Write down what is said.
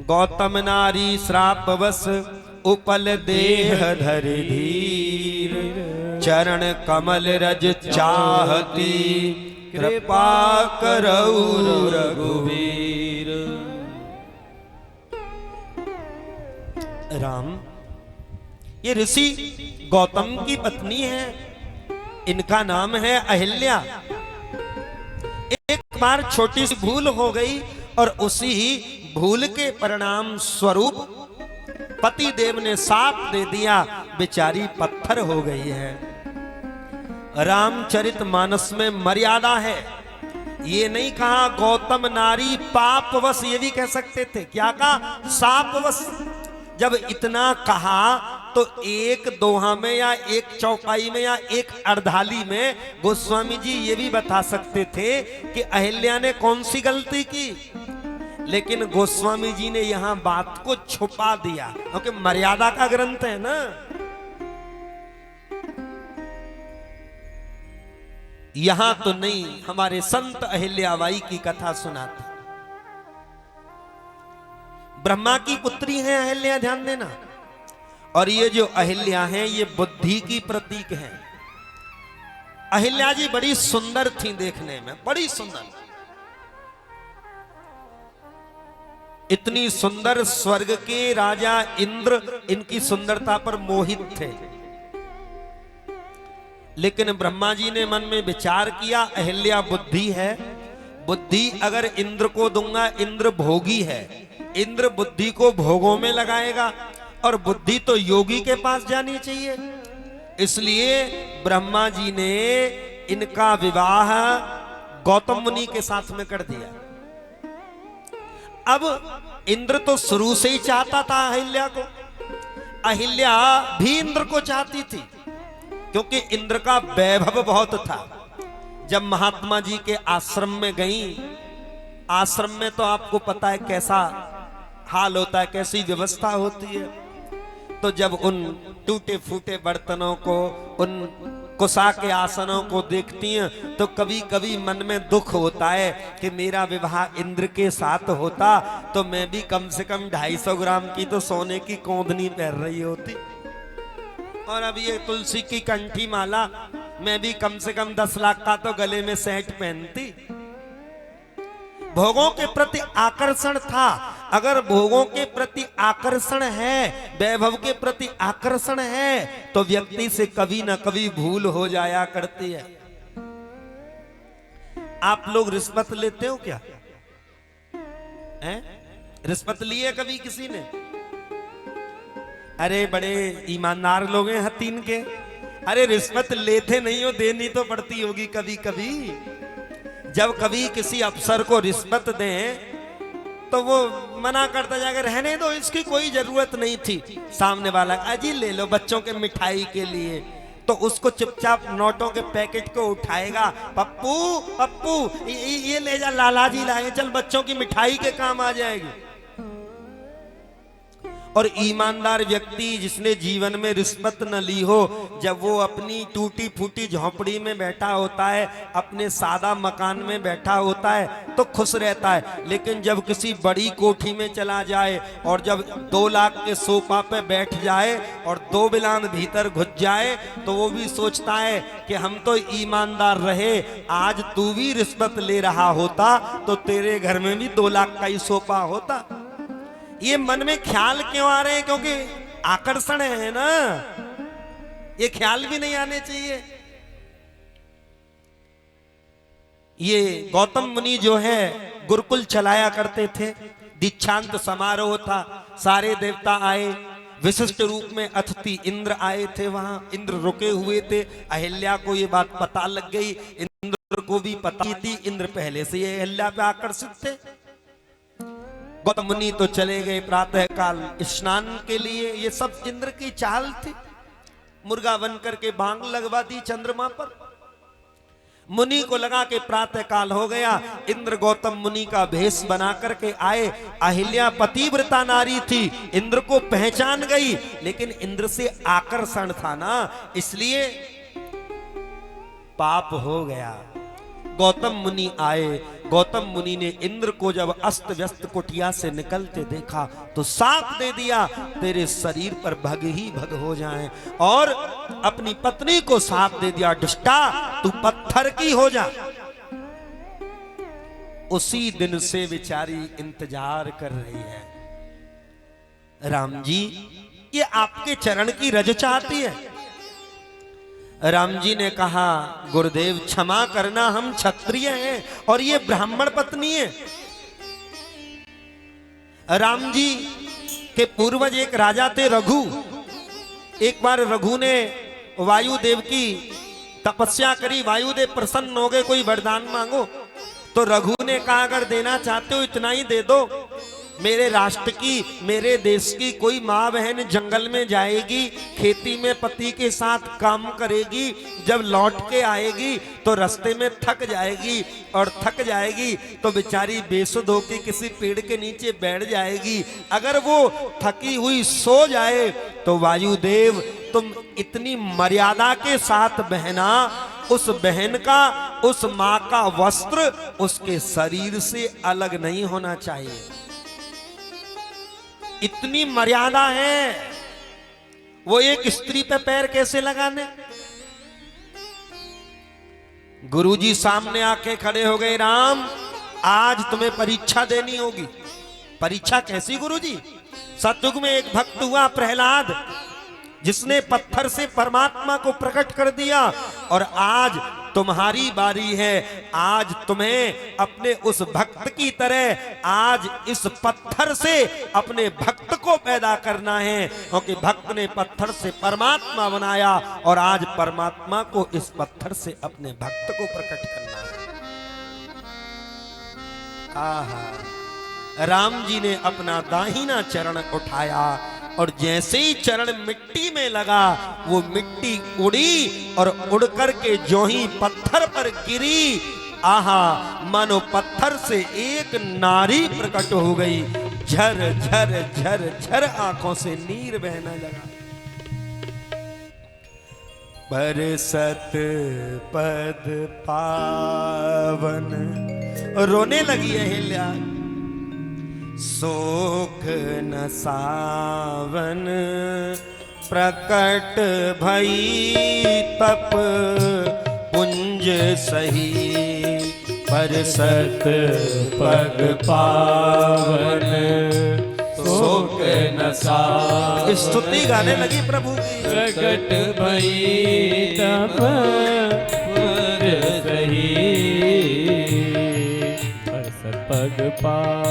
गौतम नारी श्रापवश उपल देह धर धीर, चरण कमल रज चाहती कृपा करऊ रघुवीर। राम, ये ऋषि गौतम की पत्नी है, इनका नाम है अहिल्या। एक बार छोटी सी भूल हो गई और उसी भूल के परिणाम स्वरूप पति देव ने साप दे दिया, बेचारी पत्थर हो गई है। रामचरित मानस में मर्यादा है, ये नहीं कहा गौतम नारी पापवश, ये भी कह सकते थे। क्या कहा? सापवश। जब इतना कहा तो एक दोहा में या एक चौपाई में या एक अर्धाली में गोस्वामी जी ये भी बता सकते थे कि अहिल्या ने कौन सी गलती की, लेकिन गोस्वामी जी ने यहां बात को छुपा दिया क्योंकि मर्यादा का ग्रंथ है ना। यहां तो नहीं, हमारे संत अहिल्याबाई की कथा सुनाते। ब्रह्मा की पुत्री है अहिल्या, ध्यान देना। और ये जो अहिल्या है ये बुद्धि की प्रतीक है। अहिल्या जी बड़ी सुंदर थी, देखने में बड़ी सुंदर, इतनी सुंदर स्वर्ग के राजा इंद्र इनकी सुंदरता पर मोहित थे। लेकिन ब्रह्मा जी ने मन में विचार किया, अहिल्या बुद्धि है, बुद्धि अगर इंद्र को दूंगा, इंद्र भोगी है, इंद्र बुद्धि को भोगों में लगाएगा और बुद्धि तो योगी के पास जानी चाहिए। इसलिए ब्रह्मा जी ने इनका विवाह गौतम मुनि के साथ में कर दिया। अब इंद्र तो शुरू से ही चाहता था अहिल्या को, अहिल्या भी इंद्र को चाहती थी क्योंकि इंद्र का वैभव बहुत था। जब महात्मा जी के आश्रम में गई, आश्रम में तो आपको पता है कैसा हाल होता है, कैसी व्यवस्था होती है। तो जब उन टूटे फूटे बर्तनों को, उन कुशा के आसनों को देखती हैं तो कभी कभी मन में दुख होता है कि मेरा विवाह इंद्र के साथ होता तो मैं भी कम से कम 250 ग्राम की तो सोने की कोंदनी पहन रही होती, और अब ये तुलसी की कंठी माला मैं भी कम से कम 10 लाख का तो गले में सेट पहनती। भोगों के प्रति आकर्षण था। अगर भोगों के प्रति आकर्षण है, वैभव के प्रति आकर्षण है, तो व्यक्ति से कभी ना कभी भूल हो जाया करती है। आप लोग रिश्वत लेते हो क्या? हैं? रिश्वत लिए कभी किसी ने? अरे बड़े ईमानदार लोग हैं हतीन के। अरे रिश्वत लेते नहीं हो, देनी तो पड़ती होगी कभी कभी। जब कभी किसी अफसर को रिश्वत दें तो वो मना करता जाएगा, रहने दो, इसकी कोई जरूरत नहीं थी। सामने वाला अजी ले लो बच्चों के मिठाई के लिए, तो उसको चुपचाप नोटों के पैकेट को उठाएगा, पप्पू पप्पू ये ले जा, लाला जी लाए, चल बच्चों की मिठाई के काम आ जाएगी। और ईमानदार व्यक्ति जिसने जीवन में रिश्वत न ली हो, जब वो अपनी टूटी फूटी झोंपड़ी में बैठा होता है, अपने सादा मकान में बैठा होता है तो खुश रहता है। लेकिन जब किसी बड़ी कोठी में चला जाए और जब 2 लाख के सोफा पे बैठ जाए और 2 बिलान भीतर घुस जाए तो वो भी सोचता है कि हम तो ईमानदार रहे, आज तू भी रिश्वत ले रहा होता तो तेरे घर में भी 2 लाख का ही सोफा होता। ये मन में ख्याल क्यों आ रहे हैं? क्योंकि आकर्षण है ना, ये ख्याल भी नहीं आने चाहिए। ये गौतम मुनि जो है गुरुकुल चलाया करते थे, दीक्षांत समारोह था, सारे देवता आए, विशिष्ट रूप में अतिथि इंद्र आए थे, वहां इंद्र रुके हुए थे। अहिल्या को ये बात पता लग गई, इंद्र को भी पता थी, इंद्र पहले से ये अहिल्या पे आकर्षित थे। गौतम मुनि तो चले गए प्रातः काल स्नान के लिए, ये सब इंद्र की चाल थी। मुर्गा बन करके भांग लगवा दी चंद्रमा पर। मुनि को लगा कि प्रातः काल हो गया, इंद्र गौतम मुनि का भेष बना करके आए। अहिल्या पतिव्रता नारी थी, इंद्र को पहचान गई, लेकिन इंद्र से आकर्षण था ना, इसलिए पाप हो गया। गौतम मुनि आए, गौतम मुनि ने इंद्र को जब अस्त व्यस्त कुटिया से निकलते देखा तो साप दे दिया, तेरे शरीर पर भग ही भग हो जाए। और अपनी पत्नी को साप दे दिया, दुष्टा तू पत्थर की हो जा। उसी दिन से बेचारी इंतजार कर रही है। राम जी, ये आपके चरण की रज चाहती है। राम जी ने कहा, गुरुदेव क्षमा करना, हम क्षत्रिय हैं और ये ब्राह्मण पत्नी है। राम जी के पूर्वज एक राजा थे रघु। एक बार रघु ने वायुदेव की तपस्या करी, वायुदेव प्रसन्न हो गए, कोई वरदान मांगो। तो रघु ने कहा, अगर देना चाहते हो इतना ही दे दो, मेरे राष्ट्र की, मेरे देश की कोई माँ बहन जंगल में जाएगी, खेती में पति के साथ काम करेगी, जब लौट के आएगी तो रास्ते में थक जाएगी, और थक जाएगी तो बेचारी बेसुध होकर किसी पेड़ के नीचे बैठ जाएगी। अगर वो थकी हुई सो जाए तो वायुदेव तुम इतनी मर्यादा के साथ बहना, उस बहन का, उस माँ का वस्त्र उसके शरीर से अलग नहीं होना चाहिए। इतनी मर्यादा है। वो एक स्त्री पे पैर कैसे लगाने? गुरुजी सामने आके खड़े हो गए, राम आज तुम्हें परीक्षा देनी होगी। परीक्षा कैसी गुरुजी? सतयुग में एक भक्त हुआ प्रहलाद, जिसने पत्थर से परमात्मा को प्रकट कर दिया, और आज तुम्हारी बारी है। आज तुम्हें अपने उस भक्त की तरह आज इस पत्थर से अपने भक्त को पैदा करना है, क्योंकि भक्त ने पत्थर से परमात्मा बनाया, और आज परमात्मा को इस पत्थर से अपने भक्त को प्रकट करना है। आहा, राम जी ने अपना दाहिना चरण उठाया, और जैसे ही चरण मिट्टी में लगा, वो मिट्टी उड़ी, और उड़ करके जो ही पत्थर पर गिरी, आहा, मानो पत्थर से एक नारी प्रकट हो गई। झर झर झर झर आंखों से नीर बहने लगा। बरसत पद पावन, रोने लगी अहिल्या। शोक न सावन प्रकट भई, तप पुंज सही। बरसत पग पावन, शोक न सावन। स्तुति गाने लगी प्रभु की। प्रकट भई तप पुंज सही, बरसत पग पावन।